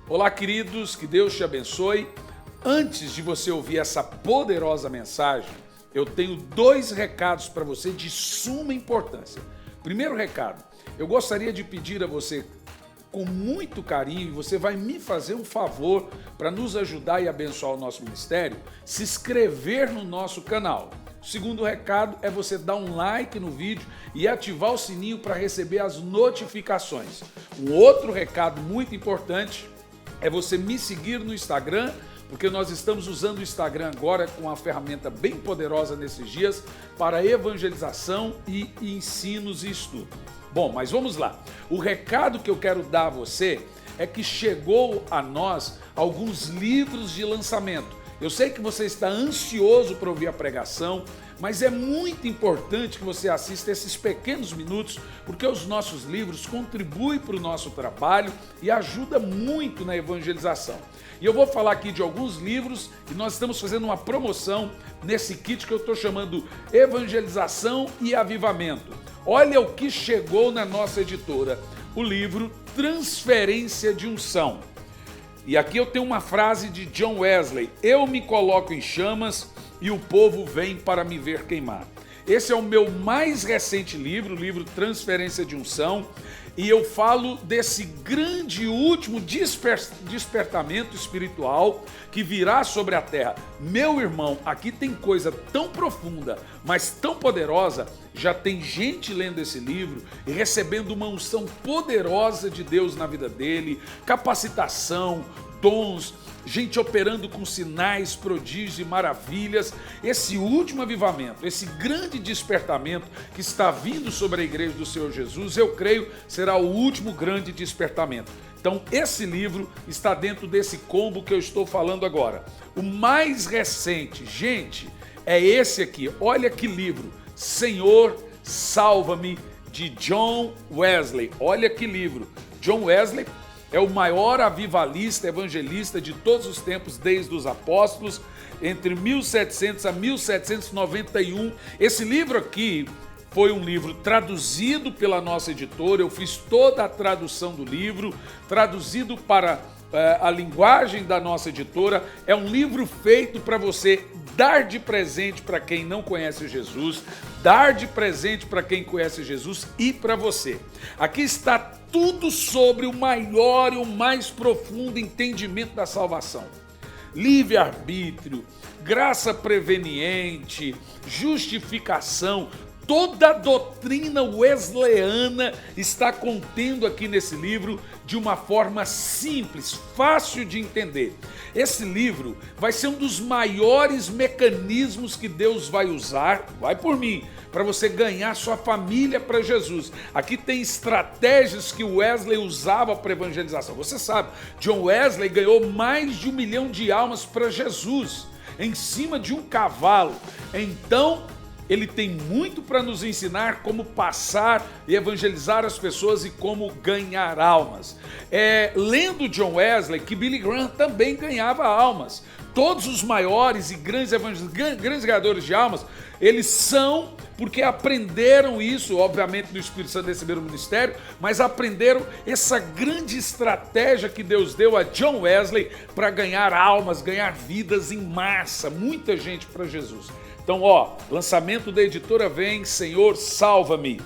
Olá, queridos, que Deus te abençoe. Antes de você ouvir essa poderosa mensagem, eu tenho 2 recados para você de suma importância. Primeiro recado, eu gostaria de pedir a você com muito carinho, e você vai me fazer um favor para nos ajudar e abençoar o nosso ministério, se inscrever no nosso canal. O segundo recado é você dar um like no vídeo e ativar o sininho para receber as notificações. Um outro recado muito importante é você me seguir no Instagram, porque nós estamos usando o Instagram agora com uma ferramenta bem poderosa nesses dias para evangelização e ensinos e estudo. Bom, mas vamos lá. O recado que eu quero dar a você é que chegou a nós alguns livros de lançamento. Eu sei que você está ansioso para ouvir a pregação, mas é muito importante que você assista esses pequenos minutos, porque os nossos livros contribuem para o nosso trabalho e ajudam muito na evangelização. E eu vou falar aqui de alguns livros e nós estamos fazendo uma promoção nesse kit que eu estou chamando Evangelização e Avivamento. Olha o que chegou na nossa editora, o livro Transferência de Unção. E aqui eu tenho uma frase de John Wesley: eu me coloco em chamas e o povo vem para me ver queimar. Esse é o meu mais recente livro, o livro Transferência de Unção, e eu falo desse grande e último despertamento espiritual que virá sobre a terra. Meu irmão, aqui tem coisa tão profunda, mas tão poderosa. Já tem gente lendo esse livro e recebendo uma unção poderosa de Deus na vida dele, capacitação, dons, gente operando com sinais, prodígios e maravilhas. Esse último avivamento, esse grande despertamento que está vindo sobre a igreja do Senhor Jesus, eu creio, será o último grande despertamento. Então, esse livro está dentro desse combo que eu estou falando agora. O mais recente, gente, é esse aqui. Olha que livro, Senhor, Salva-me, de John Wesley. Olha que livro. John Wesley é o maior avivalista, evangelista de todos os tempos, desde os apóstolos, entre 1700 a 1791. Esse livro aqui foi um livro traduzido pela nossa editora, eu fiz toda a tradução do livro, traduzido para a linguagem da nossa editora. É um livro feito para você dar de presente para quem não conhece Jesus, dar de presente para quem conhece Jesus e para você. Aqui está tudo sobre o maior e o mais profundo entendimento da salvação. Livre-arbítrio, graça preveniente, justificação. Toda a doutrina wesleyana está contendo aqui nesse livro de uma forma simples, fácil de entender. Esse livro vai ser um dos maiores mecanismos que Deus vai usar, vai por mim, para você ganhar sua família para Jesus. Aqui tem estratégias que Wesley usava para evangelização. Você sabe, John Wesley ganhou mais de 1 milhão de almas para Jesus, em cima de um cavalo. Então, ele tem muito para nos ensinar como passar e evangelizar as pessoas e como ganhar almas. Lendo John Wesley, que Billy Graham também ganhava almas. Todos os maiores e grandes evangelistas, grandes ganhadores de almas, eles são porque aprenderam isso, obviamente no Espírito Santo receberam o ministério, mas aprenderam essa grande estratégia que Deus deu a John Wesley para ganhar almas, ganhar vidas em massa, muita gente para Jesus. Então, lançamento da editora vem, Senhor, Salva-me.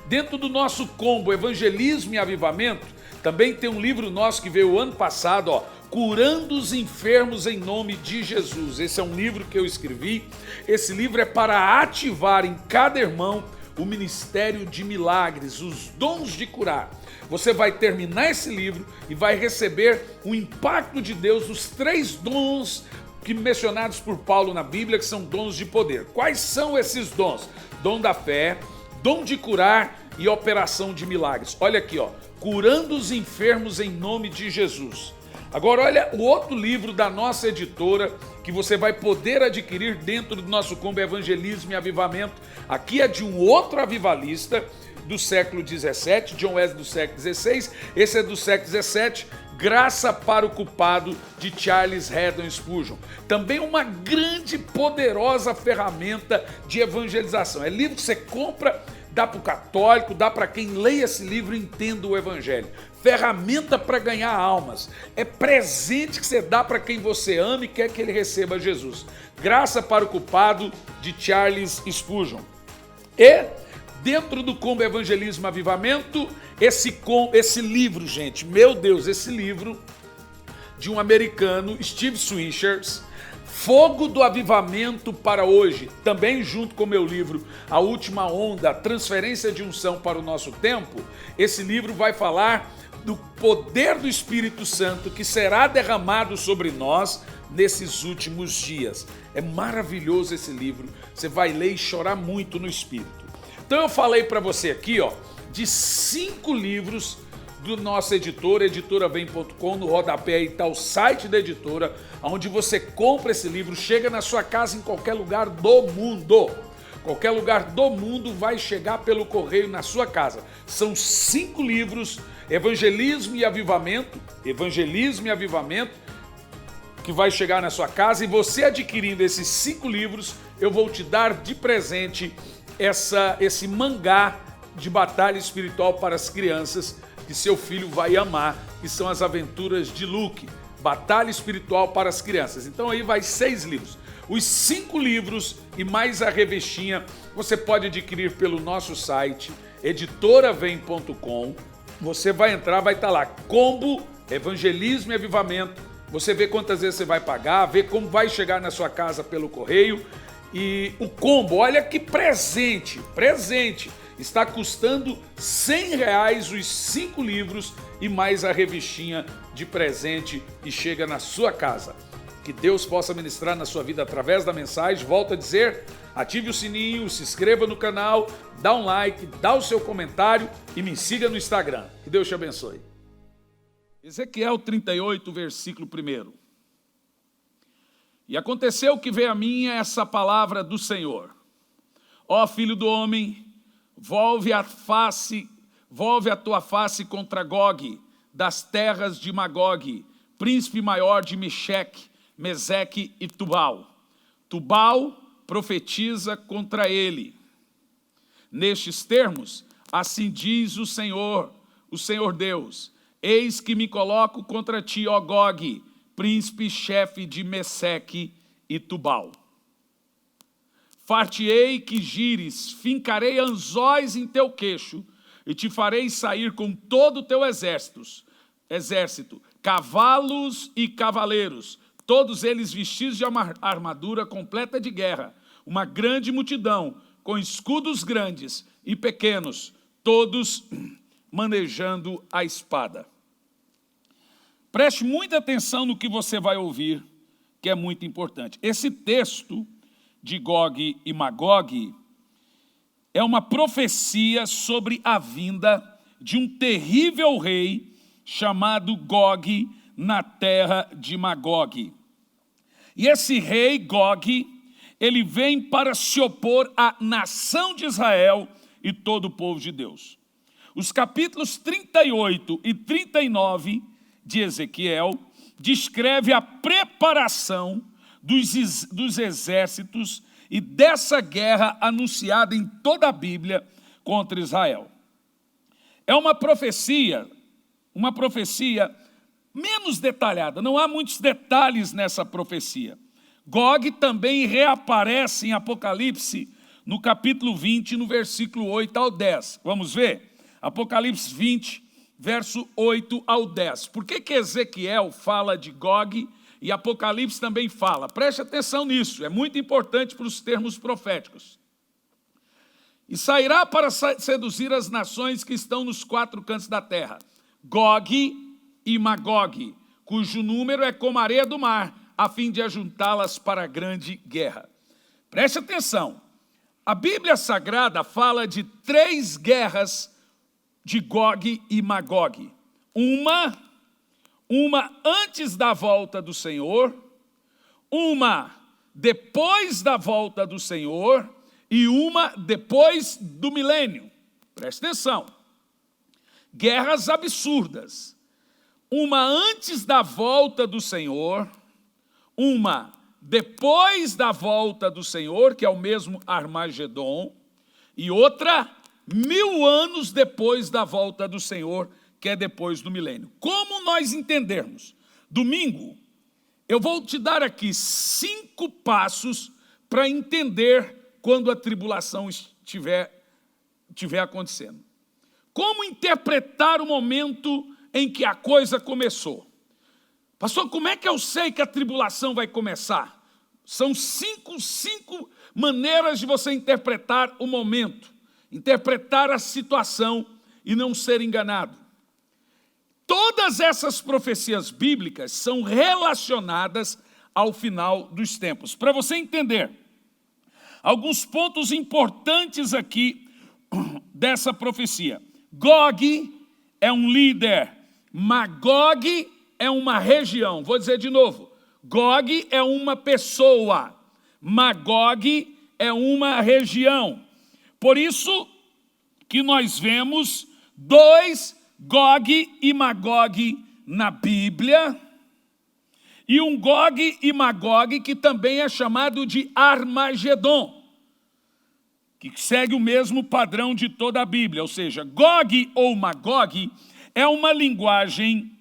Dentro do nosso combo Evangelismo e Avivamento, também tem um livro nosso que veio ano passado, Curando os Enfermos em Nome de Jesus. Esse é um livro que eu escrevi. Esse livro é para ativar em cada irmão o ministério de milagres, os dons de curar. Você vai terminar esse livro e vai receber o impacto de Deus dos 3 dons que mencionados por Paulo na Bíblia, que são dons de poder. Quais são esses dons? Dom da fé, dom de curar e operação de milagres. Olha aqui, curando os enfermos em nome de Jesus. Agora olha o outro livro da nossa editora que você vai poder adquirir dentro do nosso combo Evangelismo e Avivamento. Aqui é de um outro avivalista do século XVII, John Wesley do século XVI, esse é do século XVII, Graça para o Culpado, de Charles Haddon Spurgeon. Também uma grande, poderosa ferramenta de evangelização. É livro que você compra, dá para o católico, dá para quem lê esse livro e entenda o evangelho. ferramenta para ganhar almas, é presente que você dá para quem você ama e quer que ele receba Jesus. Graça para o Culpado, de Charles Spurgeon. E, dentro do combo Evangelismo e Avivamento, esse livro, gente, meu Deus, esse livro de um americano, Steve Swishers, Fogo do Avivamento para Hoje, também junto com o meu livro A Última Onda, Transferência de Unção para o Nosso Tempo. Esse livro vai falar do poder do Espírito Santo que será derramado sobre nós nesses últimos dias. É maravilhoso esse livro, você vai ler e chorar muito no Espírito. Então eu falei para você aqui, de 5 livros do nosso editor, editoravem.com, no rodapé aí está o site da editora, onde você compra esse livro, chega na sua casa em qualquer lugar do mundo. Qualquer lugar do mundo vai chegar pelo correio na sua casa. São 5 livros, Evangelismo e Avivamento, que vai chegar na sua casa, e você adquirindo esses 5 livros, eu vou te dar de presente esse mangá de batalha espiritual para as crianças, que seu filho vai amar, que são as aventuras de Luke, batalha espiritual para as crianças. Então aí vai 6 livros. Os 5 livros e mais a revestinha você pode adquirir pelo nosso site, editoravem.com. Você vai entrar, vai estar lá, combo, Evangelismo e Avivamento. Você vê quantas vezes você vai pagar, vê como vai chegar na sua casa pelo correio. E o combo, olha que presente, está custando R$100 os 5 livros e mais a revistinha de presente e chega na sua casa. Que Deus possa ministrar na sua vida através da mensagem. Volto a dizer, ative o sininho, se inscreva no canal, dá um like, dá o seu comentário e me siga no Instagram. Que Deus te abençoe. Ezequiel 38, versículo 1. E aconteceu que veio a mim essa palavra do Senhor. Ó filho do homem, volve a tua face contra Gog, das terras de Magog, príncipe maior de Mecheque, Meseque e Tubal. Tubal profetiza contra ele. Nestes termos, assim diz o Senhor Deus: eis que me coloco contra ti, ó Gog, príncipe chefe de Meseque e Tubal. Far-te-ei que gires, fincarei anzóis em teu queixo, e te farei sair com todo o teu exército, cavalos e cavaleiros, todos eles vestidos de uma armadura completa de guerra, uma grande multidão, com escudos grandes e pequenos, todos manejando a espada. Preste muita atenção no que você vai ouvir, que é muito importante. Esse texto de Gog e Magog é uma profecia sobre a vinda de um terrível rei chamado Gog na terra de Magog. E esse rei Gog, ele vem para se opor à nação de Israel e todo o povo de Deus. Os capítulos 38 e 39 de Ezequiel descreve a preparação dos exércitos e dessa guerra anunciada em toda a Bíblia contra Israel. É uma profecia menos detalhada, não há muitos detalhes nessa profecia. Gog também reaparece em Apocalipse, no capítulo 20, no versículo 8 ao 10. Vamos ver? Apocalipse 20, verso 8 ao 10. Por que Ezequiel fala de Gog e Apocalipse também fala? Preste atenção nisso, é muito importante para os termos proféticos. E sairá para seduzir as nações que estão nos 4 cantos da terra, Gog e Magog, cujo número é como a areia do mar, a fim de ajuntá-las para a grande guerra. Preste atenção, a Bíblia Sagrada fala de 3 guerras de Gog e Magog. Uma antes da volta do Senhor, uma depois da volta do Senhor e uma depois do milênio. Preste atenção. Guerras absurdas. Uma antes da volta do Senhor, uma depois da volta do Senhor, que é o mesmo Armagedon, e outra 1000 anos depois da volta do Senhor, que é depois do milênio. Como nós entendermos? Domingo, eu vou te dar aqui 5 passos para entender quando a tribulação estiver acontecendo. Como interpretar o momento em que a coisa começou? Pastor, como é que eu sei que a tribulação vai começar? São cinco maneiras de você interpretar o momento, interpretar a situação e não ser enganado. Todas essas profecias bíblicas são relacionadas ao final dos tempos. Para você entender, alguns pontos importantes aqui dessa profecia. Gog é um líder, Magog é uma região. Vou dizer de novo, Gog é uma pessoa, Magog é uma região. Por isso que nós vemos 2 Gog e Magog na Bíblia, e um Gog e Magog que também é chamado de Armagedon, que segue o mesmo padrão de toda a Bíblia. Ou seja, Gog ou Magog é uma linguagem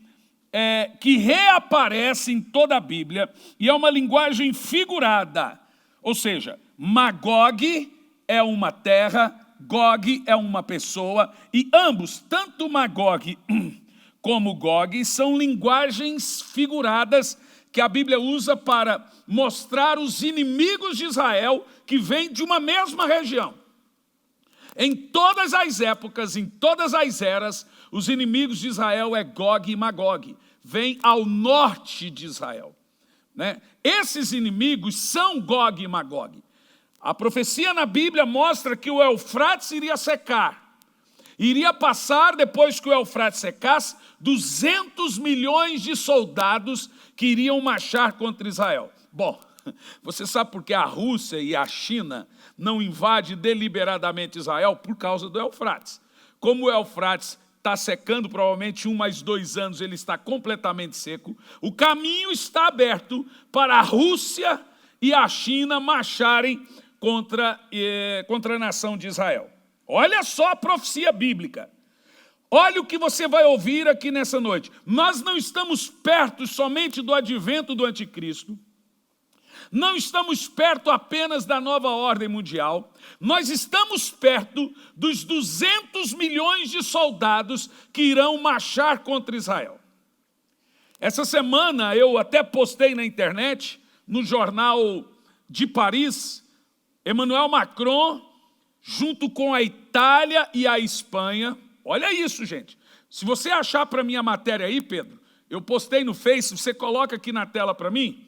que reaparece em toda a Bíblia e é uma linguagem figurada. Ou seja, Magog é uma terra, Gog é uma pessoa, e ambos, tanto Magog como Gog, são linguagens figuradas que a Bíblia usa para mostrar os inimigos de Israel que vêm de uma mesma região. Em todas as épocas, em todas as eras, os inimigos de Israel é Gog e Magog, vêm ao norte de Israel, né? Esses inimigos são Gog e Magog. A profecia na Bíblia mostra que o Eufrates iria secar. Iria passar, depois que o Eufrates secasse, 200 milhões de soldados que iriam marchar contra Israel. Bom, você sabe por que a Rússia e a China não invadem deliberadamente Israel? Por causa do Eufrates. Como o Eufrates está secando, provavelmente 1 mais 2 anos ele está completamente seco, o caminho está aberto para a Rússia e a China marcharem contra a nação de Israel. Olha só a profecia bíblica. Olha o que você vai ouvir aqui nessa noite. Nós não estamos perto somente do advento do anticristo, não estamos perto apenas da nova ordem mundial, nós estamos perto dos 200 milhões de soldados que irão marchar contra Israel. Essa semana eu até postei na internet, no jornal de Paris, Emmanuel Macron, junto com a Itália e a Espanha. Olha isso, gente. Se você achar para mim a matéria aí, Pedro, eu postei no Face, você coloca aqui na tela para mim.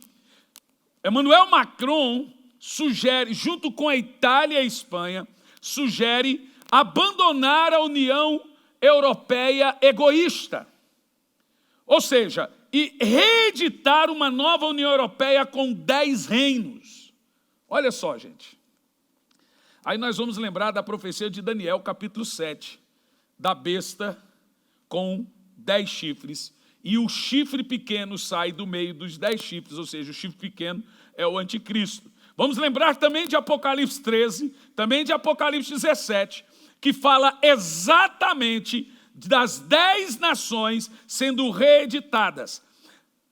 Emmanuel Macron sugere, junto com a Itália e a Espanha, sugere abandonar a União Europeia egoísta. Ou seja, e reeditar uma nova União Europeia com 10 reinos. Olha só, gente. Aí nós vamos lembrar da profecia de Daniel, capítulo 7, da besta com 10 chifres, e o chifre pequeno sai do meio dos 10 chifres, ou seja, o chifre pequeno é o anticristo. Vamos lembrar também de Apocalipse 13, também de Apocalipse 17, que fala exatamente das 10 nações sendo reeditadas.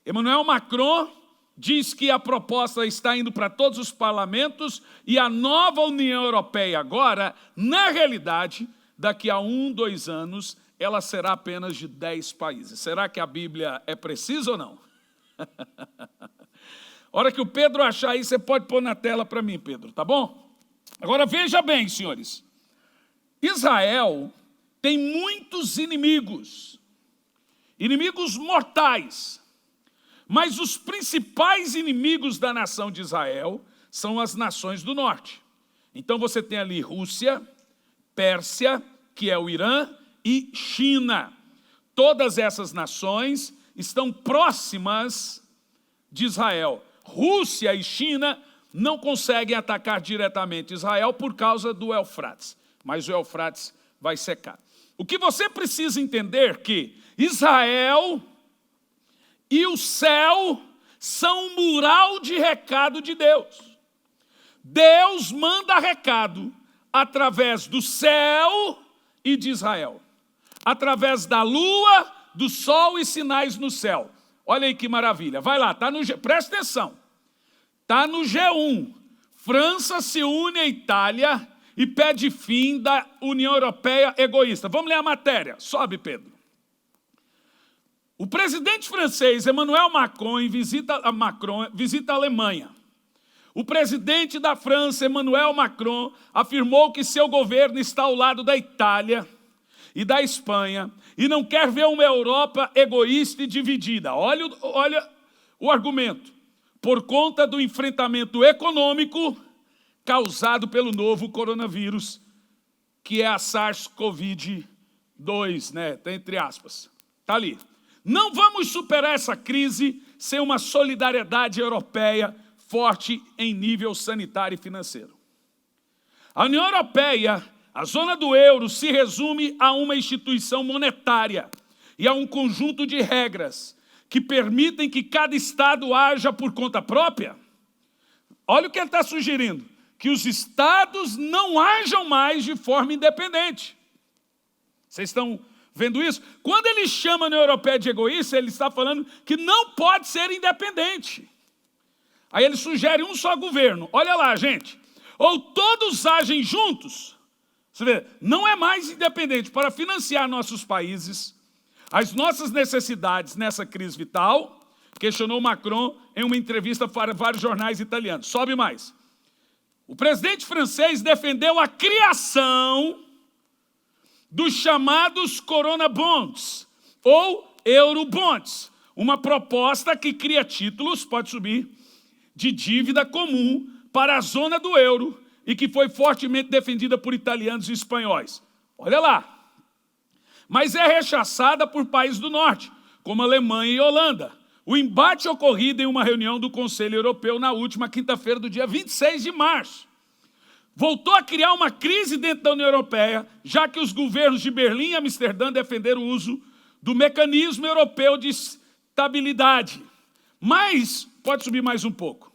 Emmanuel Macron diz que a proposta está indo para todos os parlamentos e a nova União Europeia agora, na realidade, daqui a 1, 2 anos, ela será apenas de 10 países. Será que a Bíblia é precisa ou não? A hora que o Pedro achar aí, você pode pôr na tela para mim, Pedro, tá bom? Agora veja bem, senhores. Israel tem muitos inimigos, inimigos mortais. Mas os principais inimigos da nação de Israel são as nações do norte. Então você tem ali Rússia, Pérsia, que é o Irã, e China. Todas essas nações estão próximas de Israel. Rússia e China não conseguem atacar diretamente Israel por causa do Eufrates, mas o Eufrates vai secar. O que você precisa entender é que Israel e o céu são um mural de recado de Deus. Deus manda recado através do céu e de Israel. através da lua, do sol e sinais no céu. Olha aí que maravilha. Vai lá, presta atenção. Está no G1. França se une à Itália e pede fim da União Europeia egoísta. Vamos ler a matéria. Sobe, Pedro. O presidente francês Emmanuel Macron visita a Alemanha. O presidente da França, Emmanuel Macron, afirmou que seu governo está ao lado da Itália e da Espanha e não quer ver uma Europa egoísta e dividida. Olha o argumento. Por conta do enfrentamento econômico causado pelo novo coronavírus, que é a SARS-CoV-2, né? Tá entre aspas. Está ali. Não vamos superar essa crise sem uma solidariedade europeia forte em nível sanitário e financeiro. A União Europeia, a zona do euro, se resume a uma instituição monetária e a um conjunto de regras que permitem que cada Estado haja por conta própria. Olha o que ele está sugerindo, que os Estados não hajam mais de forma independente. Vocês estão vendo isso? Quando ele chama a União Europeia de egoísta, ele está falando que não pode ser independente. Aí ele sugere um só governo. Olha lá, gente. Ou todos agem juntos. Você vê, não é mais independente para financiar nossos países, as nossas necessidades nessa crise vital, questionou Macron em uma entrevista para vários jornais italianos. Sobe mais. O presidente francês defendeu a criação dos chamados Corona Bonds, ou Eurobonds, uma proposta que cria títulos, pode subir, de dívida comum para a zona do euro e que foi fortemente defendida por italianos e espanhóis. Olha lá. Mas é rechaçada por países do norte, como Alemanha e Holanda. O embate ocorrido em uma reunião do Conselho Europeu na última quinta-feira do dia 26 de março. Voltou a criar uma crise dentro da União Europeia, já que os governos de Berlim e Amsterdã defenderam o uso do mecanismo europeu de estabilidade. Mas, pode subir mais um pouco.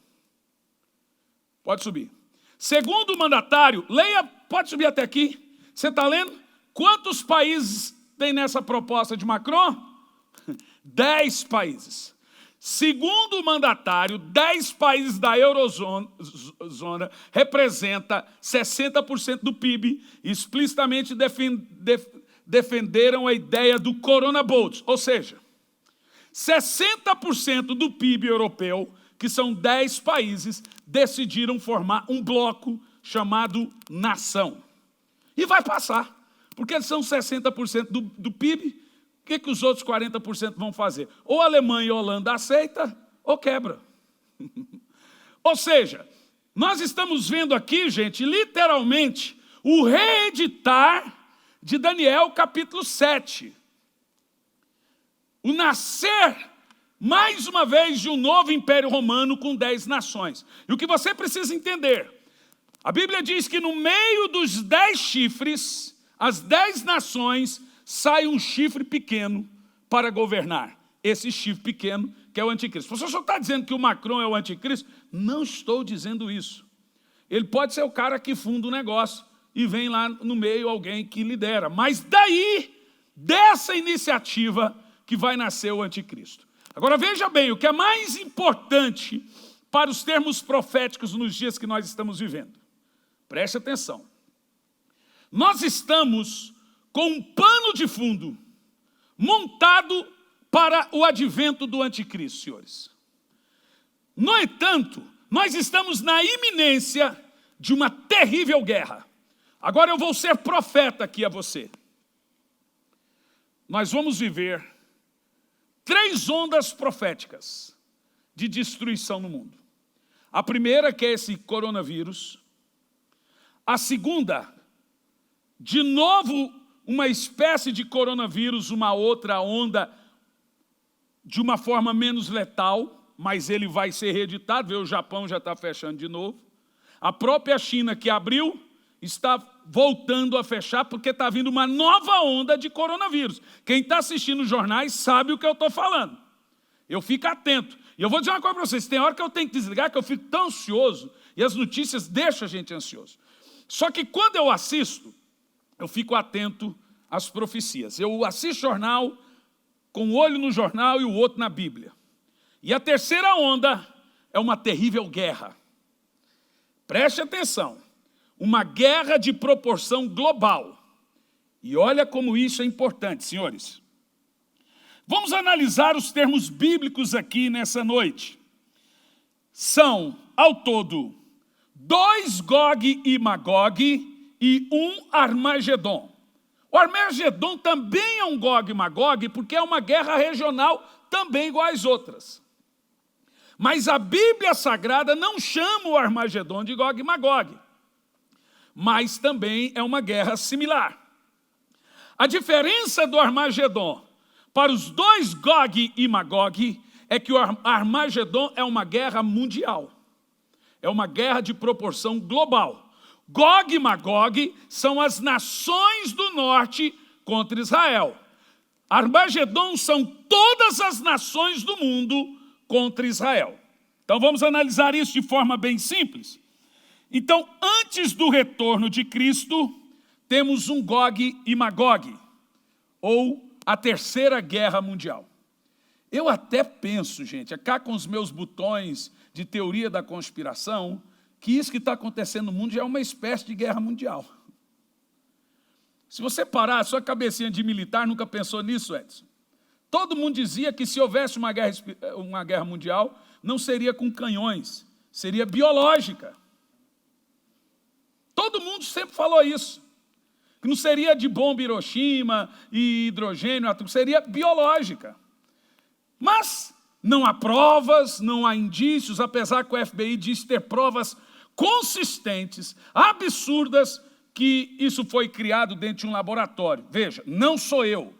Pode subir. Segundo o mandatário, leia, pode subir até aqui. Você está lendo? Quantos países tem nessa proposta de Macron? 10 países. Segundo o mandatário, 10 países da Eurozona representa 60% do PIB e explicitamente defenderam a ideia do Corona Bonds, ou seja, 60% do PIB europeu, que são 10 países, decidiram formar um bloco chamado nação. E vai passar, porque eles são 60% do PIB. O que os outros 40% vão fazer? Ou a Alemanha e a Holanda aceita, ou quebra. Ou seja, nós estamos vendo aqui, gente, literalmente, o reeditar de Daniel capítulo 7. O nascer, mais uma vez, de um novo império romano com 10 nações. E o que você precisa entender, a Bíblia diz que no meio dos 10 chifres, as 10 nações, sai um chifre pequeno para governar. Esse chifre pequeno que é o anticristo. Você só está dizendo que o Macron é o anticristo? Não estou dizendo isso. Ele pode ser o cara que funda o negócio e vem lá no meio alguém que lidera. Mas daí, dessa iniciativa, que vai nascer o anticristo. Agora veja bem, o que é mais importante para os termos proféticos nos dias que nós estamos vivendo. Preste atenção. Nós estamos com um pano de fundo montado para o advento do anticristo, senhores. No entanto, nós estamos na iminência de uma terrível guerra. Agora eu vou ser profeta aqui a você. Nós vamos viver 3 ondas proféticas de destruição no mundo. A primeira, que é esse coronavírus. A segunda, de novo, uma espécie de coronavírus, uma outra onda, de uma forma menos letal, mas ele vai ser reeditado. O Japão já está fechando de novo. A própria China, que abriu, está voltando a fechar, porque está vindo uma nova onda de coronavírus. Quem está assistindo os jornais sabe o que eu estou falando. Eu fico atento. E eu vou dizer uma coisa para vocês, tem hora que eu tenho que desligar, que eu fico tão ansioso, e as notícias deixam a gente ansioso. Só que quando eu assisto, eu fico atento as profecias. Eu assisto jornal, com um olho no jornal e o outro na Bíblia. E a terceira onda é uma terrível guerra. Preste atenção. Uma guerra de proporção global. E olha como isso é importante, senhores. Vamos analisar os termos bíblicos aqui nessa noite. São, ao todo, 2 Gog e Magog e 1 Armagedon. O Armagedon também é um Gog e Magog, porque é uma guerra regional também igual às outras. Mas a Bíblia Sagrada não chama o Armagedon de Gog e Magog. Mas também é uma guerra similar. A diferença do Armagedon para os 2 Gog e Magog é que o Armagedon é uma guerra mundial. É uma guerra de proporção global. Gog e Magog são as nações do norte contra Israel. Armagedon são todas as nações do mundo contra Israel. Então vamos analisar isso de forma bem simples. Então, antes do retorno de Cristo, temos um Gog e Magog, ou a terceira guerra mundial. Eu até penso, gente, cá com os meus botões de teoria da conspiração, que isso que está acontecendo no mundo já é uma espécie de guerra mundial. Se você parar, a sua cabecinha de militar nunca pensou nisso, Edson? Todo mundo dizia que se houvesse uma guerra mundial, não seria com canhões, seria biológica. Todo mundo sempre falou isso. Que não seria de bomba Hiroshima e hidrogênio, seria biológica. Mas não há provas, não há indícios, apesar que o FBI diz ter provas consistentes, absurdas, que isso foi criado dentro de um laboratório. Veja, não sou eu.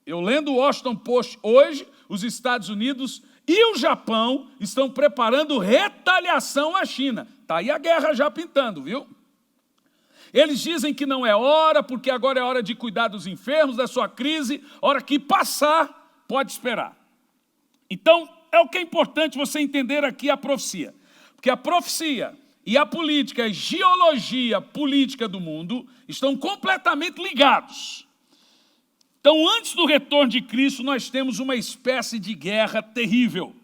Eu lendo o Washington Post hoje, os Estados Unidos e o Japão estão preparando retaliação à China. Está aí a guerra já pintando, viu? Eles dizem que não é hora, porque agora é hora de cuidar dos enfermos, da sua crise, hora que passar, pode esperar. Então, é o que é importante você entender aqui a profecia. Porque a profecia e a política, a geologia política do mundo estão completamente ligados. Então, antes do retorno de Cristo, nós temos uma espécie de guerra terrível.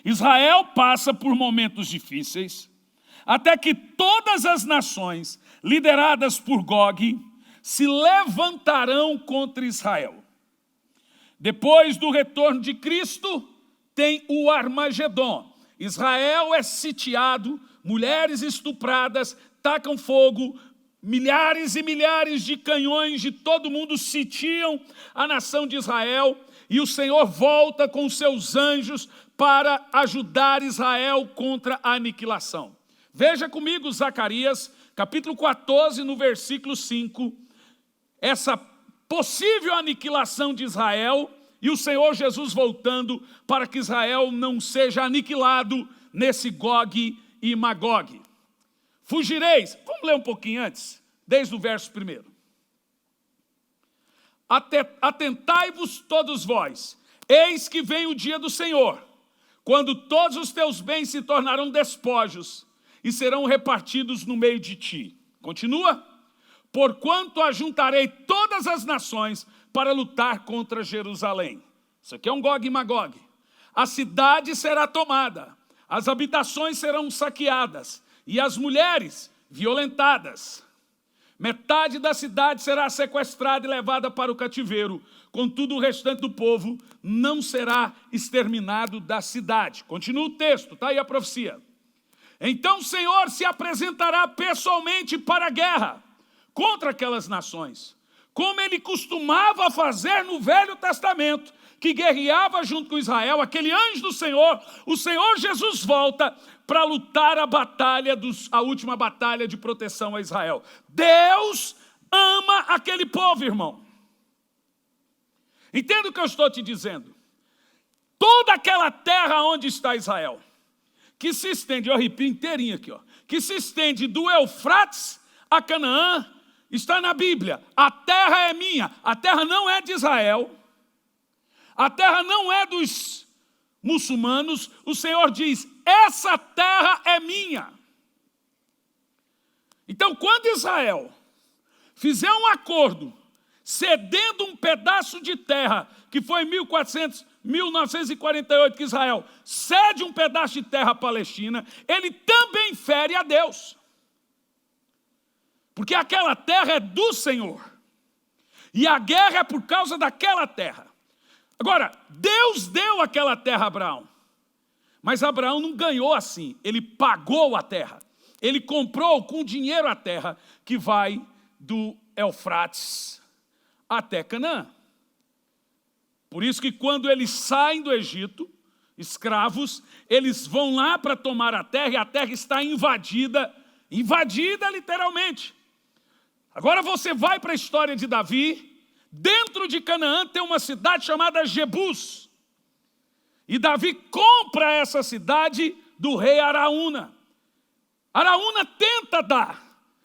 Israel passa por momentos difíceis, até que todas as nações lideradas por Gog se levantarão contra Israel. Depois do retorno de Cristo, tem o Armagedon. Israel é sitiado, mulheres estupradas, tacam fogo, milhares e milhares de canhões de todo mundo sitiam a nação de Israel, e o Senhor volta com seus anjos para ajudar Israel contra a aniquilação. Veja comigo Zacarias, capítulo 14, no versículo 5, essa possível aniquilação de Israel e o Senhor Jesus voltando para que Israel não seja aniquilado nesse Gog e Magog. Fugireis, vamos ler um pouquinho antes, desde o verso 1. Atentai-vos todos vós, eis que vem o dia do Senhor, quando todos os teus bens se tornarão despojos, e serão repartidos no meio de ti. Continua. Porquanto ajuntarei todas as nações para lutar contra Jerusalém. Isso aqui é um Gog e Magog. A cidade será tomada, as habitações serão saqueadas e as mulheres violentadas. Metade da cidade será sequestrada e levada para o cativeiro. Contudo, o restante do povo não será exterminado da cidade. Continua o texto, está aí a profecia. Então o Senhor se apresentará pessoalmente para a guerra contra aquelas nações, como ele costumava fazer no Velho Testamento, que guerreava junto com Israel, aquele anjo do Senhor. O Senhor Jesus volta para lutar a última batalha de proteção a Israel. Deus ama aquele povo, irmão. Entenda o que eu estou te dizendo. Toda aquela terra onde está Israel, que se estende, eu arrepio inteirinho aqui, que se estende do Eufrates a Canaã, está na Bíblia. A terra é minha, a terra não é de Israel, a terra não é dos muçulmanos. O Senhor diz, essa terra é minha. Então, quando Israel fizer um acordo cedendo um pedaço de terra, que foi em 1948 que Israel cede um pedaço de terra à Palestina, ele também fere a Deus. Porque aquela terra é do Senhor. E a guerra é por causa daquela terra. Agora, Deus deu aquela terra a Abraão. Mas Abraão não ganhou assim. Ele pagou a terra. Ele comprou com dinheiro a terra que vai do Eufrates até Canaã. Por isso que quando eles saem do Egito, escravos, eles vão lá para tomar a terra e a terra está invadida literalmente. Agora você vai para a história de Davi. Dentro de Canaã tem uma cidade chamada Jebus. E Davi compra essa cidade do rei Araúna. Araúna tenta dar,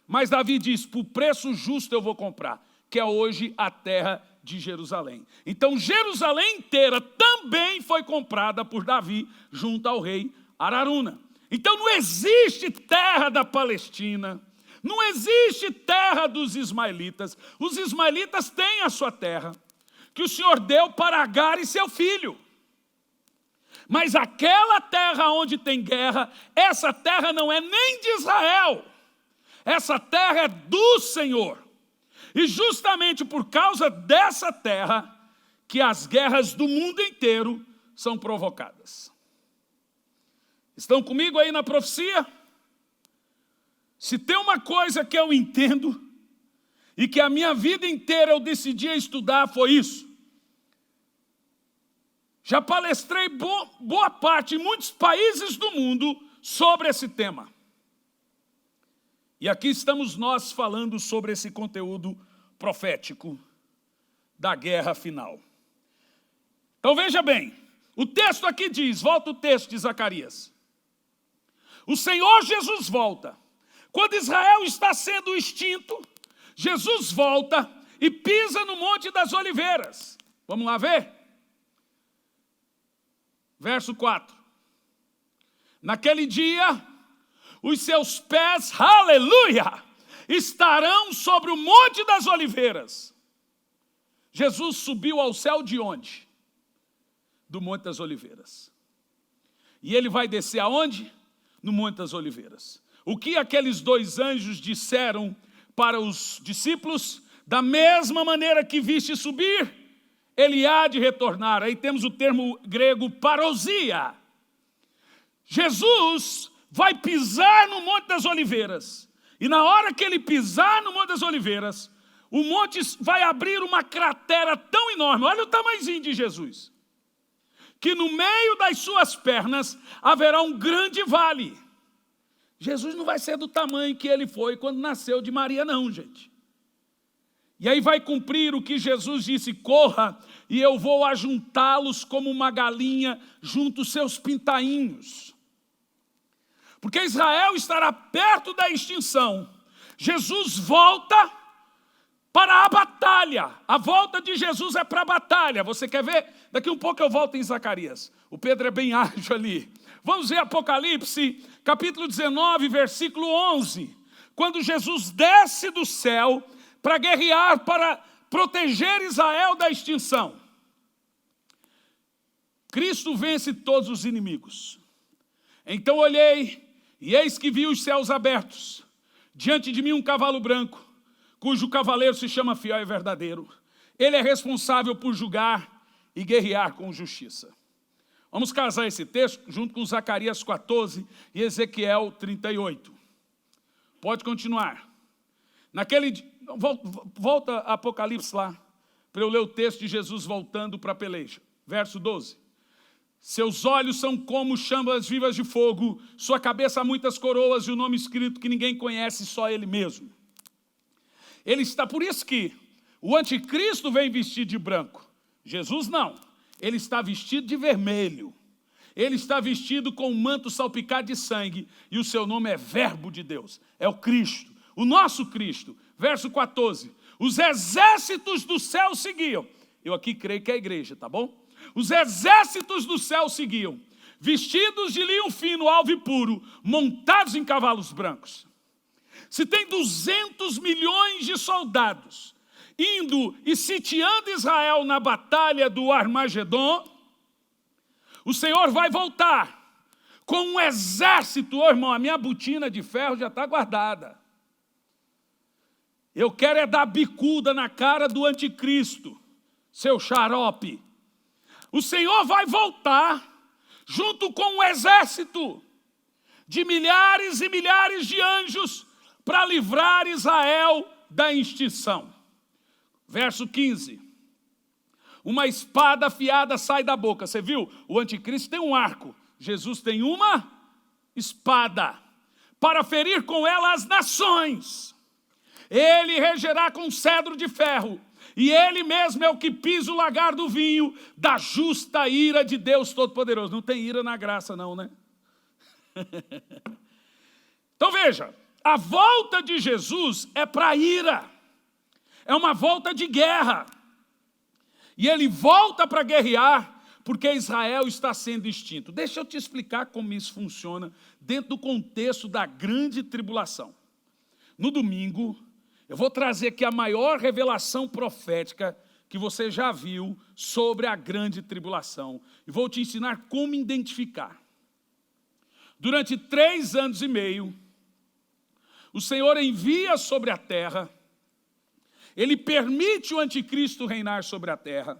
mas Davi diz, por preço justo eu vou comprar, que é hoje a terra de Jerusalém. Então Jerusalém inteira também foi comprada por Davi junto ao rei Araúna. Então não existe terra da Palestina, não existe terra dos ismaelitas. Os ismaelitas têm a sua terra, que o Senhor deu para Agar e seu filho. Mas aquela terra onde tem guerra, essa terra não é nem de Israel. Essa terra é do Senhor. E justamente por causa dessa terra, que as guerras do mundo inteiro são provocadas. Estão comigo aí na profecia? Se tem uma coisa que eu entendo, e que a minha vida inteira eu decidi estudar, foi isso. Já palestrei boa parte em muitos países do mundo sobre esse tema. E aqui estamos nós falando sobre esse conteúdo profético da guerra final. Então veja bem, o texto aqui diz, volta o texto de Zacarias. O Senhor Jesus volta. Quando Israel está sendo extinto, Jesus volta e pisa no Monte das Oliveiras. Vamos lá ver? Verso 4. Naquele dia, os seus pés, aleluia, estarão sobre o Monte das Oliveiras. Jesus subiu ao céu de onde? Do Monte das Oliveiras. E ele vai descer aonde? No Monte das Oliveiras. O que aqueles dois anjos disseram para os discípulos? Da mesma maneira que viste subir, ele há de retornar. Aí temos o termo grego parousia. Jesus vai pisar no Monte das Oliveiras. E na hora que ele pisar no Monte das Oliveiras, o monte vai abrir uma cratera tão enorme. Olha o tamanhozinho de Jesus. Que no meio das suas pernas haverá um grande vale. Jesus não vai ser do tamanho que ele foi quando nasceu de Maria, não, gente. E aí vai cumprir o que Jesus disse, corra e eu vou ajuntá-los como uma galinha junto os seus pintainhos. Porque Israel estará perto da extinção. Jesus volta para a batalha. A volta de Jesus é para a batalha. Você quer ver? Daqui um pouco eu volto em Zacarias. O Pedro é bem ágil ali. Vamos ver Apocalipse, capítulo 19, versículo 11. Quando Jesus desce do céu para guerrear, para proteger Israel da extinção. Cristo vence todos os inimigos. Então olhei, e eis que vi os céus abertos. Diante de mim um cavalo branco, cujo cavaleiro se chama Fiel e Verdadeiro. Ele é responsável por julgar e guerrear com justiça. Vamos casar esse texto junto com Zacarias 14 e Ezequiel 38. Pode continuar. Volta a Apocalipse lá, para eu ler o texto de Jesus voltando para a peleja. Verso 12. Seus olhos são como chamas vivas de fogo, sua cabeça há muitas coroas e o nome escrito que ninguém conhece, só ele mesmo. Ele está, por isso que o anticristo vem vestido de branco. Jesus não, ele está vestido de vermelho. Ele está vestido com um manto salpicado de sangue e o seu nome é Verbo de Deus, é o Cristo, o nosso Cristo. Verso 14, os exércitos do céu seguiam. Eu aqui creio que é a igreja, tá bom? Os exércitos do céu seguiam, vestidos de linho fino, alvo e puro, montados em cavalos brancos. Se tem 200 milhões de soldados, indo e sitiando Israel na batalha do Armagedon, o Senhor vai voltar com um exército. Ô irmão, a minha botina de ferro já está guardada. Eu quero é dar bicuda na cara do anticristo, seu xarope. O Senhor vai voltar junto com um exército de milhares e milhares de anjos para livrar Israel da extinção. Verso 15. Uma espada afiada sai da boca. Você viu? O anticristo tem um arco. Jesus tem uma espada para ferir com ela as nações. Ele regerá com cedro de ferro, e ele mesmo é o que pisa o lagar do vinho da justa ira de Deus Todo-Poderoso. Não tem ira na graça não, né? Então veja, a volta de Jesus é para ira. É uma volta de guerra. E ele volta para guerrear porque Israel está sendo extinto. Deixa eu te explicar como isso funciona dentro do contexto da grande tribulação. No domingo, eu vou trazer aqui a maior revelação profética que você já viu sobre a grande tribulação. E vou te ensinar como identificar. Durante 3 anos e meio, o Senhor envia sobre a terra, ele permite o anticristo reinar sobre a terra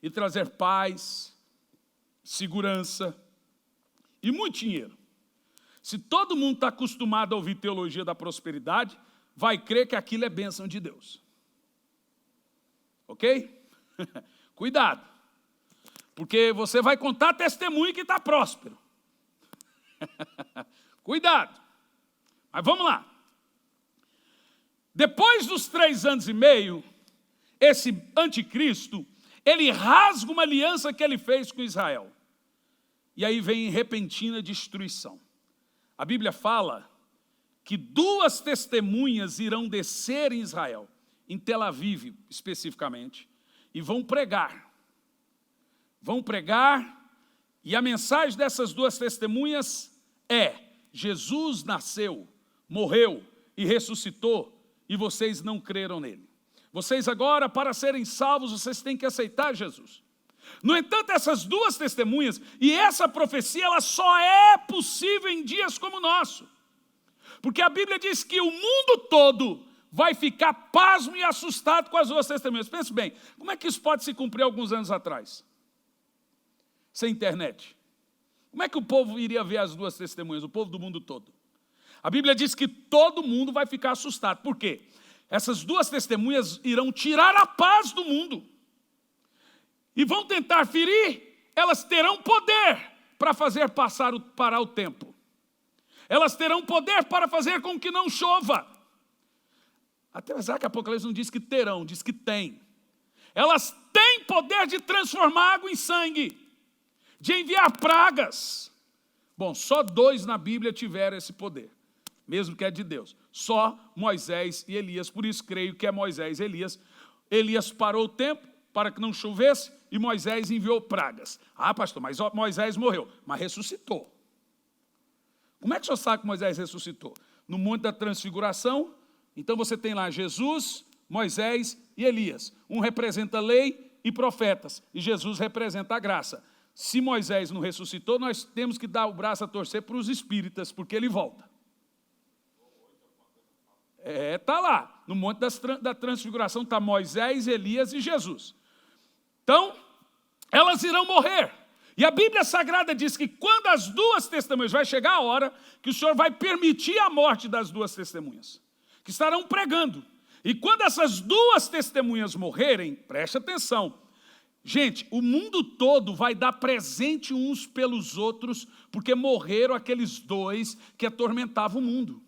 e trazer paz, segurança e muito dinheiro. Se todo mundo está acostumado a ouvir teologia da prosperidade, vai crer que aquilo é bênção de Deus. Ok? Cuidado, porque você vai contar testemunho que está próspero. Cuidado. Mas vamos lá. Depois dos 3 anos e meio, esse anticristo, ele rasga uma aliança que ele fez com Israel. E aí vem repentina destruição. A Bíblia fala que 2 testemunhas irão descer em Israel, em Tel Aviv especificamente, e vão pregar. Vão pregar, e a mensagem dessas 2 testemunhas é: Jesus nasceu, morreu e ressuscitou, e vocês não creram nele. Vocês agora, para serem salvos, vocês têm que aceitar Jesus. No entanto, essas 2 testemunhas, e essa profecia, ela só é possível em dias como o nosso. Porque a Bíblia diz que o mundo todo vai ficar pasmo e assustado com as 2 testemunhas. Pense bem, como é que isso pode se cumprir alguns anos atrás? Sem internet. Como é que o povo iria ver as 2 testemunhas, o povo do mundo todo? A Bíblia diz que todo mundo vai ficar assustado. Por quê? Essas 2 testemunhas irão tirar a paz do mundo. E vão tentar ferir, elas terão poder para fazer parar o tempo. Elas terão poder para fazer com que não chova. Apesar que Apocalipse não diz que terão, diz que tem. Elas têm poder de transformar água em sangue, de enviar pragas. Bom, só 2 na Bíblia tiveram esse poder, mesmo que é de Deus. Só Moisés e Elias, por isso creio que é Moisés e Elias. Elias parou o tempo para que não chovesse e Moisés enviou pragas. Ah, pastor, mas Moisés morreu, mas ressuscitou. Como é que o senhor sabe que Moisés ressuscitou? No Monte da Transfiguração, então você tem lá Jesus, Moisés e Elias. Um representa a lei e profetas, e Jesus representa a graça. Se Moisés não ressuscitou, nós temos que dar o braço a torcer para os espíritas, porque ele volta. Está lá, no Monte da Transfiguração está Moisés, Elias e Jesus. Então, elas irão morrer. E a Bíblia Sagrada diz que quando as 2 testemunhas, vai chegar a hora que o Senhor vai permitir a morte das 2 testemunhas, que estarão pregando. E quando essas 2 testemunhas morrerem, preste atenção, gente, o mundo todo vai dar presente uns pelos outros, porque morreram aqueles 2 que atormentavam o mundo.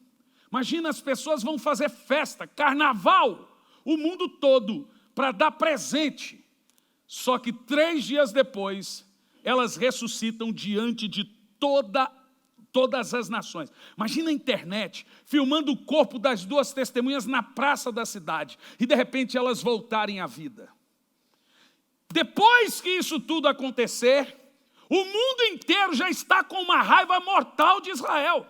Imagina, as pessoas vão fazer festa, carnaval, o mundo todo, para dar presente. Só que 3 dias depois, elas ressuscitam diante de todas as nações. Imagina a internet, filmando o corpo das 2 testemunhas na praça da cidade, e de repente elas voltarem à vida. Depois que isso tudo acontecer, o mundo inteiro já está com uma raiva mortal de Israel.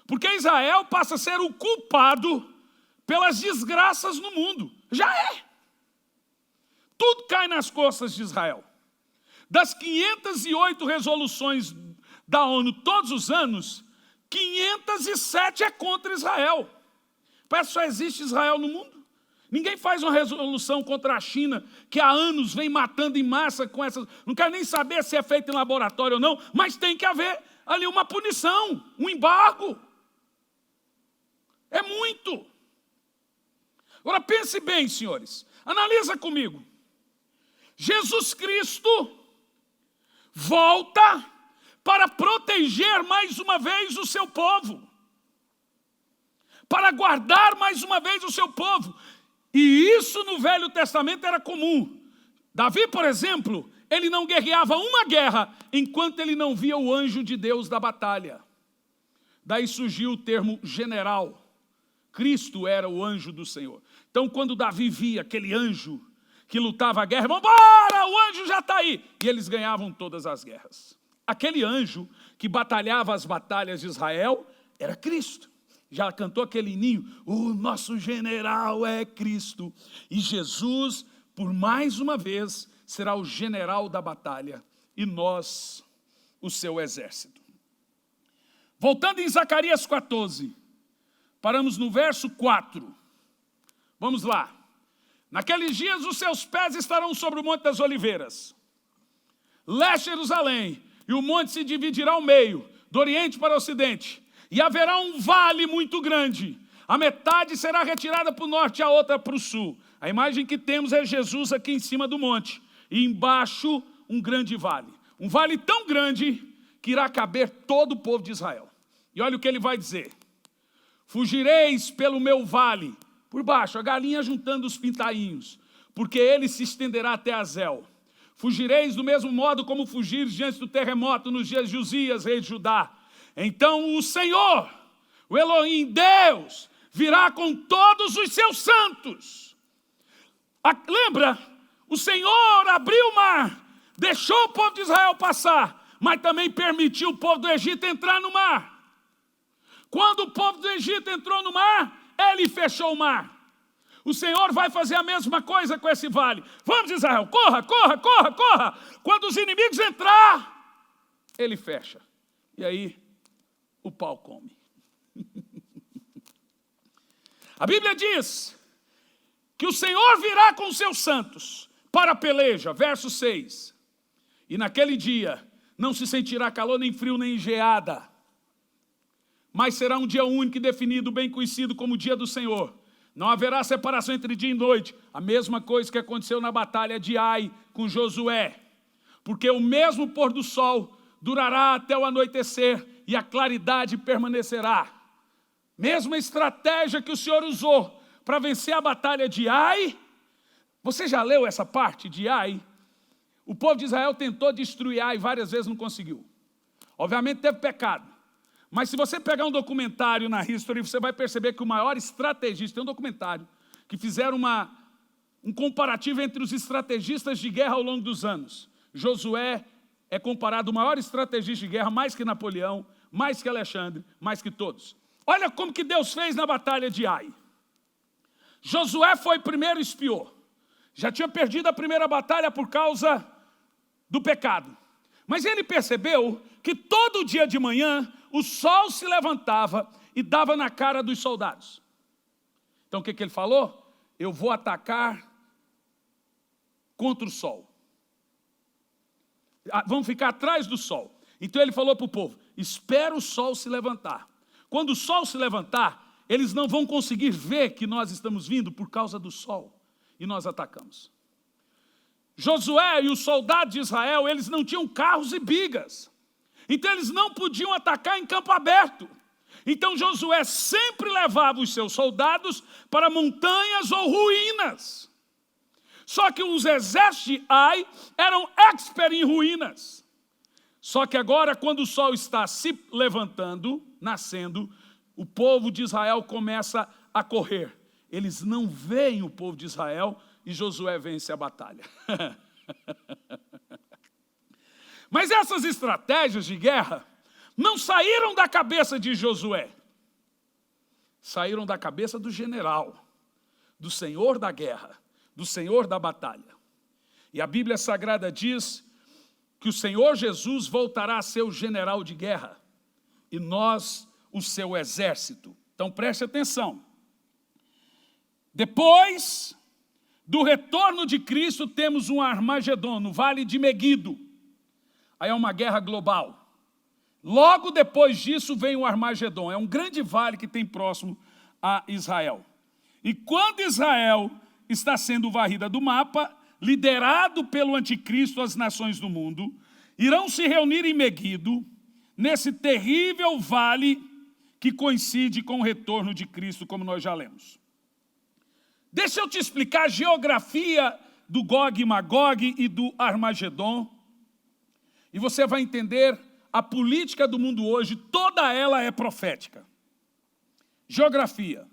Porque Israel passa a ser o culpado pelas desgraças no mundo. Já é. Tudo cai nas costas de Israel. Das 508 resoluções da ONU todos os anos, 507 é contra Israel. Parece que só existe Israel no mundo. Ninguém faz uma resolução contra a China, que há anos vem matando em massa com essas... Não quero nem saber se é feito em laboratório ou não, mas tem que haver ali uma punição, um embargo. É muito. Agora pense bem, senhores. Analisa comigo. Jesus Cristo volta para proteger mais uma vez o seu povo. Para guardar mais uma vez o seu povo. E isso no Velho Testamento era comum. Davi, por exemplo, ele não guerreava uma guerra enquanto ele não via o anjo de Deus da batalha. Daí surgiu o termo general. Cristo era o anjo do Senhor. Então, quando Davi via aquele anjo que lutava a guerra, vamos embora, o anjo já está aí. E eles ganhavam todas as guerras. Aquele anjo que batalhava as batalhas de Israel era Cristo. Já cantou aquele hininho? O nosso general é Cristo. E Jesus, por mais uma vez, será o general da batalha. E nós, o seu exército. Voltando em Zacarias 14. Paramos no verso 4. Vamos lá. Naqueles dias os seus pés estarão sobre o Monte das Oliveiras. Leste Jerusalém. E o monte se dividirá ao meio, do oriente para o ocidente. E haverá um vale muito grande. A metade será retirada para o norte e a outra para o sul. A imagem que temos é Jesus aqui em cima do monte. E embaixo um grande vale. Um vale tão grande que irá caber todo o povo de Israel. E olha o que ele vai dizer. Fugireis pelo meu vale. Por baixo, a galinha juntando os pintainhos. Porque ele se estenderá até Azel. Fugireis do mesmo modo como fugires diante do terremoto nos dias de Uzias, rei de Judá. Então o Senhor, o Elohim, Deus, virá com todos os seus santos. Lembra? O Senhor abriu o mar, deixou o povo de Israel passar, mas também permitiu o povo do Egito entrar no mar. Quando o povo do Egito entrou no mar, ele fechou o mar. O Senhor vai fazer a mesma coisa com esse vale. Vamos, Israel, corra, corra, corra, corra. Quando os inimigos entrar, ele fecha. E aí, o pau come. A Bíblia diz que o Senhor virá com os seus santos para a peleja, verso 6. E naquele dia não se sentirá calor, nem frio, nem geada. Mas será um dia único e definido, bem conhecido como o dia do Senhor. Não haverá separação entre dia e noite. A mesma coisa que aconteceu na batalha de Ai com Josué. Porque o mesmo pôr do sol durará até o anoitecer e a claridade permanecerá. Mesma estratégia que o Senhor usou para vencer a batalha de Ai. Você já leu essa parte de Ai? O povo de Israel tentou destruir Ai várias vezes, não conseguiu. Obviamente teve pecado. Mas se você pegar um documentário na History, você vai perceber que o maior estrategista, tem um documentário, que fizeram um comparativo entre os estrategistas de guerra ao longo dos anos. Josué é comparado o maior estrategista de guerra, mais que Napoleão, mais que Alexandre, mais que todos. Olha como que Deus fez na batalha de Ai. Josué foi primeiro espiou. Já tinha perdido a primeira batalha por causa do pecado. Mas ele percebeu que todo dia de manhã o sol se levantava e dava na cara dos soldados. Então o que ele falou? Eu vou atacar contra o sol. Vamos ficar atrás do sol. Então ele falou para o povo, espera o sol se levantar. Quando o sol se levantar, eles não vão conseguir ver que nós estamos vindo por causa do sol. E nós atacamos. Josué e os soldados de Israel, eles não tinham carros e bigas. Então eles não podiam atacar em campo aberto. Então Josué sempre levava os seus soldados para montanhas ou ruínas. Só que os exércitos de Ai eram expert em ruínas. Só que agora, quando o sol está se levantando, nascendo, o povo de Israel começa a correr. Eles não veem o povo de Israel e Josué vence a batalha. Mas essas estratégias de guerra não saíram da cabeça de Josué. saíram da cabeça do general, do senhor da guerra, do senhor da batalha. E a Bíblia Sagrada diz que o Senhor Jesus voltará a ser o general de guerra e nós o seu exército. Então preste atenção. Depois do retorno de Cristo, temos um Armagedon, no vale de Meguido. Aí é uma guerra global. Logo depois disso vem o Armagedon. É um grande vale que tem próximo a Israel. E quando Israel está sendo varrida do mapa, liderado pelo anticristo, as nações do mundo irão se reunir em Meguido, nesse terrível vale que coincide com o retorno de Cristo, como nós já lemos. Deixa eu te explicar a geografia do Gog e Magog e do Armagedon, e você vai entender a política do mundo hoje, toda ela é profética. Geografia.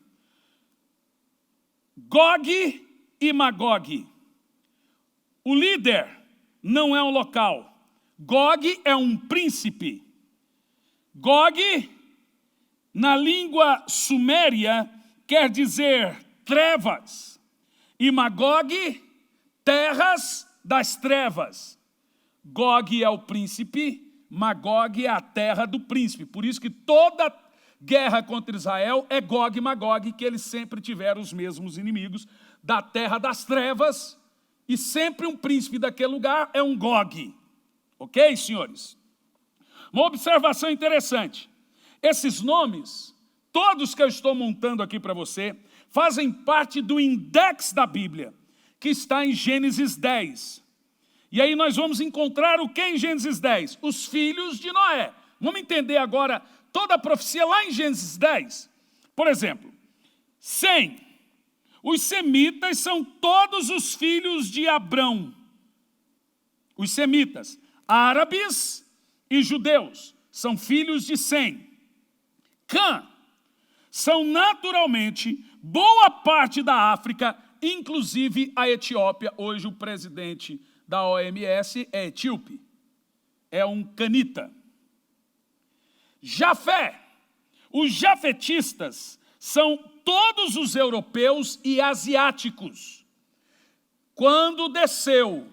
Gog e Magog. O líder não é um local. Gog é um príncipe. Gog, na língua suméria, quer dizer trevas. E Magog, terras das trevas. Gog é o príncipe, Magog é a terra do príncipe. Por isso que toda guerra contra Israel é Gog e Magog, que eles sempre tiveram os mesmos inimigos da terra das trevas, e sempre um príncipe daquele lugar é um Gog. Ok, senhores? Uma observação interessante. Esses nomes, todos que eu estou montando aqui para você, fazem parte do index da Bíblia, que está em Gênesis 10. E aí nós vamos encontrar o que em Gênesis 10? Os filhos de Noé. Vamos entender agora toda a profecia lá em Gênesis 10. Por exemplo, Sem. Os semitas são todos os filhos de Abrão. Os semitas, árabes e judeus, são filhos de Sem. Cã são naturalmente boa parte da África, inclusive a Etiópia. Hoje o presidente da OMS é etíope, é um canita. Jafé, os jafetistas são todos os europeus e asiáticos. Quando desceu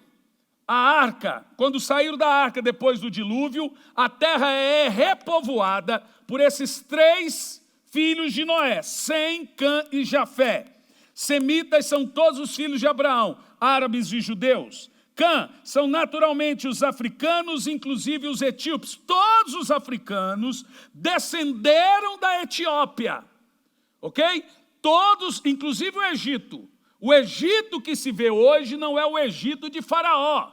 a arca, quando saíram da arca depois do dilúvio, a terra é repovoada por esses três filhos de Noé, Sem, Cã e Jafé. Semitas são todos os filhos de Abraão, árabes e judeus. Cã são naturalmente os africanos, inclusive os etíopes. Todos os africanos descenderam da Etiópia, ok? Todos, inclusive o Egito. O Egito que se vê hoje não é o Egito de Faraó.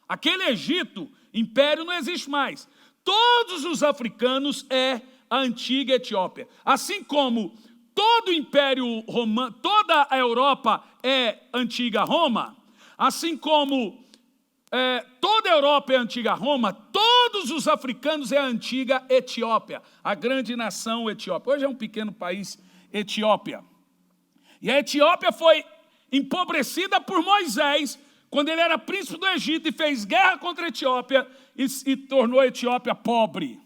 Aquele Egito, império, não existe mais. Todos os africanos é a antiga Etiópia. Assim como todo o Império Romano, toda a Europa é antiga Roma, assim como toda a Europa é antiga Roma, todos os africanos é a antiga Etiópia, a grande nação Etiópia. Hoje é um pequeno país, Etiópia. E a Etiópia foi empobrecida por Moisés, quando ele era príncipe do Egito e fez guerra contra a Etiópia e tornou a Etiópia pobre.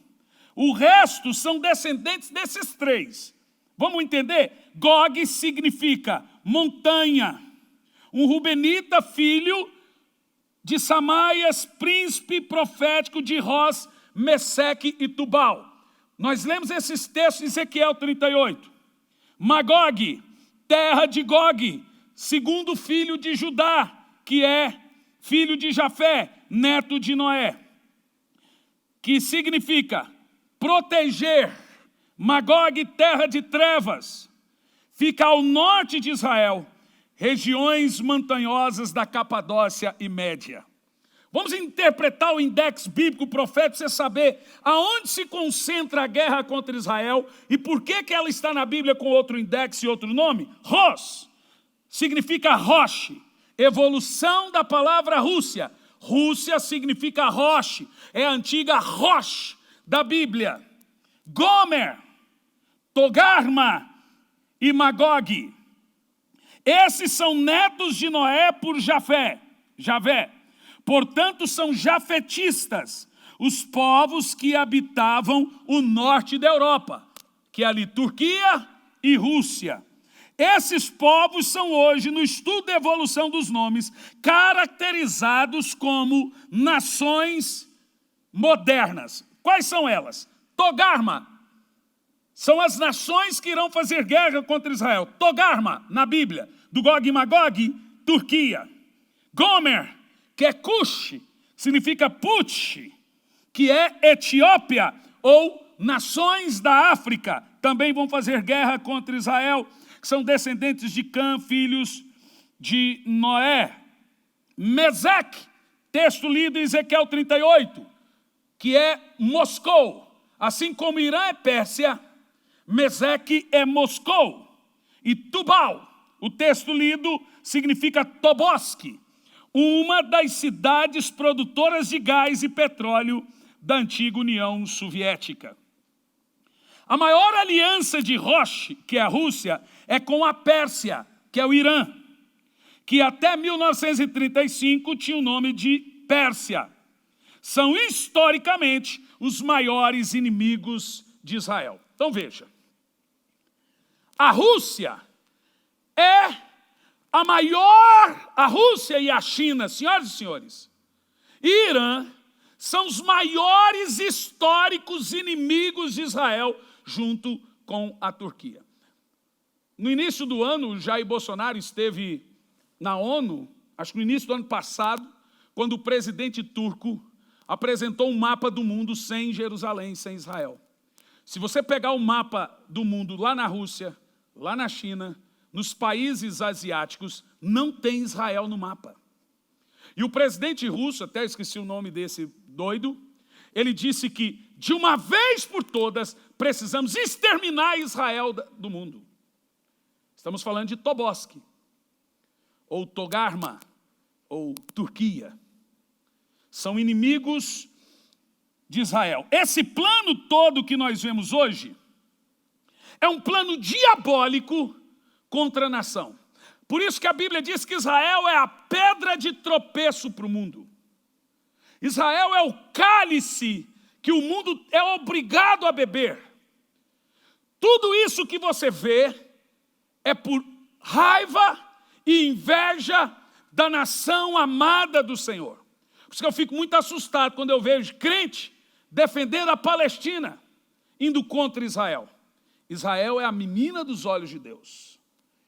O resto são descendentes desses três. Vamos entender? Gog significa montanha. Um rubenita, filho de Samaias, príncipe profético de Ros, Meseque e Tubal. Nós lemos esses textos em Ezequiel 38. Magog, terra de Gog, segundo filho de Judá, que é filho de Jafé, neto de Noé, que significa proteger. Magog, terra de trevas, fica ao norte de Israel, regiões montanhosas da Capadócia e Média. Vamos interpretar o index bíblico profético para você saber aonde se concentra a guerra contra Israel e por que ela está na Bíblia com outro index e outro nome. Ros significa roche, evolução da palavra Rússia. Rússia significa roche, é a antiga roche da Bíblia. Gomer, Togarma e Magog. Esses são netos de Noé por Javé. Portanto, são jafetistas, os povos que habitavam o norte da Europa, que é ali Turquia e Rússia. Esses povos são hoje, no estudo da evolução dos nomes, caracterizados como nações modernas. Quais são elas? Togarma. São as nações que irão fazer guerra contra Israel. Togarma, na Bíblia, do Gog e Magog, Turquia. Gomer, que é Cush, significa Put, que é Etiópia, ou nações da África, também vão fazer guerra contra Israel, que são descendentes de Cã, filhos de Noé. Meseque, texto lido em Ezequiel 38, que é Moscou. Assim como Irã é Pérsia, Meseque é Moscou. E Tubal, o texto lido, significa Tobolsk, uma das cidades produtoras de gás e petróleo da antiga União Soviética. A maior aliança de Rosh, que é a Rússia, é com a Pérsia, que é o Irã, que até 1935 tinha o nome de Pérsia. São historicamente os maiores inimigos de Israel. Então veja, a Rússia é a Rússia e a China, senhoras e senhores, e Irã são os maiores históricos inimigos de Israel, junto com a Turquia. No início do ano, Jair Bolsonaro esteve na ONU, acho que no início do ano passado, quando o presidente turco apresentou um mapa do mundo sem Jerusalém, sem Israel. Se você pegar o mapa do mundo lá na Rússia, lá na China, nos países asiáticos, não tem Israel no mapa. E o presidente russo, até esqueci o nome desse doido, ele disse que, de uma vez por todas, precisamos exterminar Israel do mundo. Estamos falando de Tobolsk, ou Togarma, ou Turquia. São inimigos de Israel. Esse plano todo que nós vemos hoje é um plano diabólico contra a nação. Por isso que a Bíblia diz que Israel é a pedra de tropeço para o mundo. Israel é o cálice que o mundo é obrigado a beber. Tudo isso que você vê é por raiva e inveja da nação amada do Senhor. Por isso que eu fico muito assustado quando eu vejo crente defendendo a Palestina, indo contra Israel. Israel é a menina dos olhos de Deus.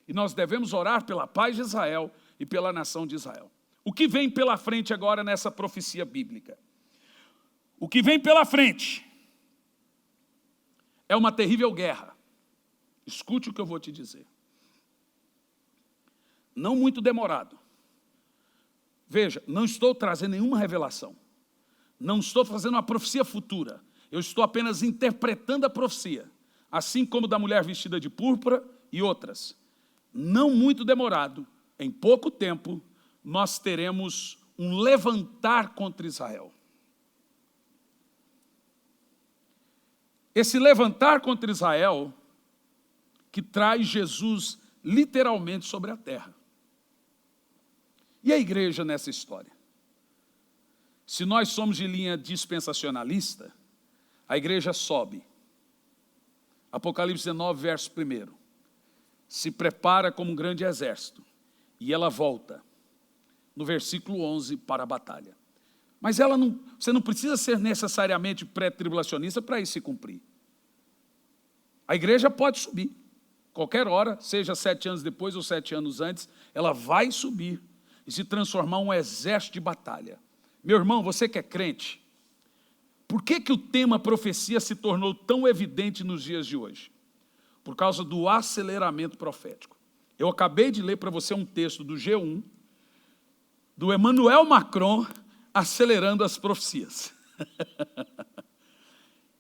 E nós devemos orar pela paz de Israel e pela nação de Israel. O que vem pela frente agora nessa profecia bíblica? O que vem pela frente é uma terrível guerra. Escute o que eu vou te dizer. Não muito demorado. Veja, não estou trazendo nenhuma revelação. Não estou fazendo uma profecia futura. Eu estou apenas interpretando a profecia. Assim como da mulher vestida de púrpura e outras. Não muito demorado, em pouco tempo, nós teremos um levantar contra Israel. Esse levantar contra Israel que traz Jesus literalmente sobre a terra. E a igreja nessa história? Se nós somos de linha dispensacionalista, a igreja sobe. Apocalipse 19, verso 1. Se prepara como um grande exército. E ela volta, no versículo 11, para a batalha. Mas você não precisa ser necessariamente pré-tribulacionista para isso se cumprir. A igreja pode subir. Qualquer hora, seja 7 anos depois ou 7 anos antes, ela vai subir e se transformar em um exército de batalha. Meu irmão, você que é crente, por que o tema profecia se tornou tão evidente nos dias de hoje? Por causa do aceleramento profético. Eu acabei de ler para você um texto do G1, do Emmanuel Macron, acelerando as profecias.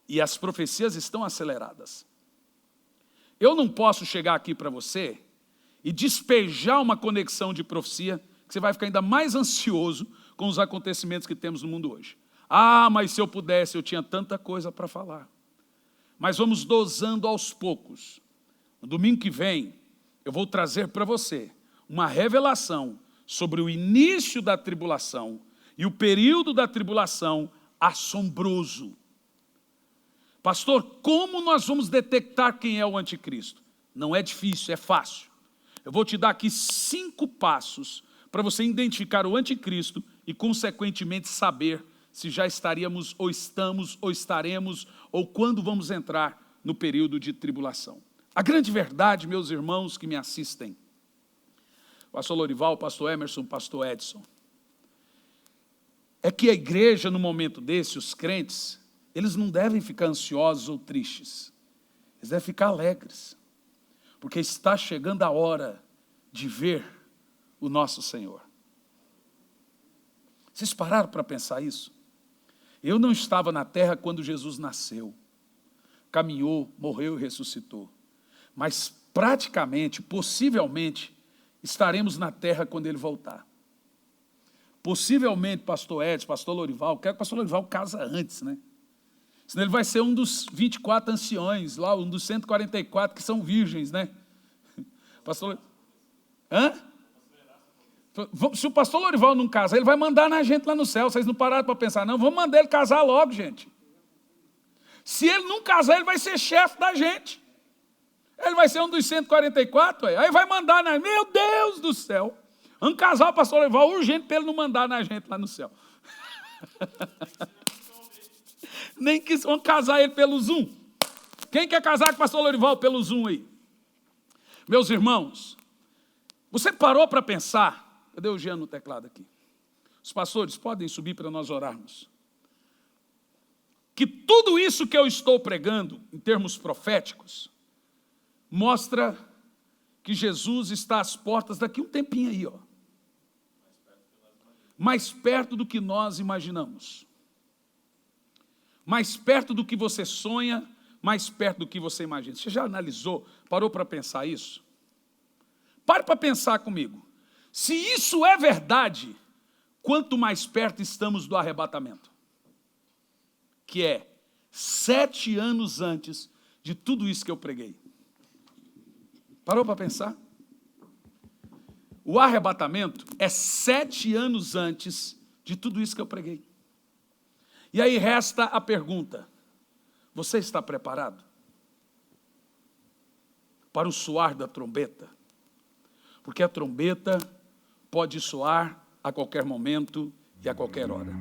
E as profecias estão aceleradas. Eu não posso chegar aqui para você e despejar uma conexão de profecia, que você vai ficar ainda mais ansioso com os acontecimentos que temos no mundo hoje. Ah, mas se eu pudesse, eu tinha tanta coisa para falar. Mas vamos dosando aos poucos. No domingo que vem, eu vou trazer para você uma revelação sobre o início da tribulação e o período da tribulação assombroso. Pastor, como nós vamos detectar quem é o anticristo? Não é difícil, é fácil. Eu vou te dar aqui 5 passos para você identificar o anticristo e, consequentemente, saber se já estaríamos, ou estamos, ou estaremos, ou quando vamos entrar no período de tribulação. A grande verdade, meus irmãos que me assistem, pastor Lorival, pastor Emerson, pastor Edson, é que a igreja, no momento desse, os crentes, eles não devem ficar ansiosos ou tristes. Eles devem ficar alegres. Porque está chegando a hora de ver o nosso Senhor. Vocês pararam para pensar isso? Eu não estava na terra quando Jesus nasceu, caminhou, morreu e ressuscitou. Mas praticamente, possivelmente, estaremos na terra quando Ele voltar. Possivelmente, pastor Edson, pastor Lorival, quero que o pastor Lorival casa antes, né? Senão ele vai ser um dos 24 anciões, lá, um dos 144 que são virgens, né? Pastor... Hã? Se o pastor Lorival não casar, ele vai mandar na gente lá no céu. Vocês não pararam para pensar, não? Vamos mandar ele casar logo, gente. Se ele não casar, ele vai ser chefe da gente. Ele vai ser um dos 144, aí vai mandar na... Meu Deus do céu! Vamos casar o pastor Lorival urgente para ele não mandar na gente lá no céu. Nem que vão casar ele pelo Zoom. Quem quer casar com o pastor Lorival pelo Zoom aí? Meus irmãos, você parou para pensar? Cadê o Jean no teclado aqui? Os pastores podem subir para nós orarmos. Que tudo isso que eu estou pregando, em termos proféticos, mostra que Jesus está às portas daqui um tempinho aí, ó. Mais perto do que nós imaginamos. Mais perto do que você sonha, mais perto do que você imagina. Você já analisou, parou para pensar isso? Pare para pensar comigo. Se isso é verdade, quanto mais perto estamos do arrebatamento? Que é 7 anos antes de tudo isso que eu preguei. Parou para pensar? O arrebatamento é 7 anos antes de tudo isso que eu preguei. E aí resta a pergunta: você está preparado para o soar da trombeta? Porque a trombeta pode soar a qualquer momento e a qualquer hora.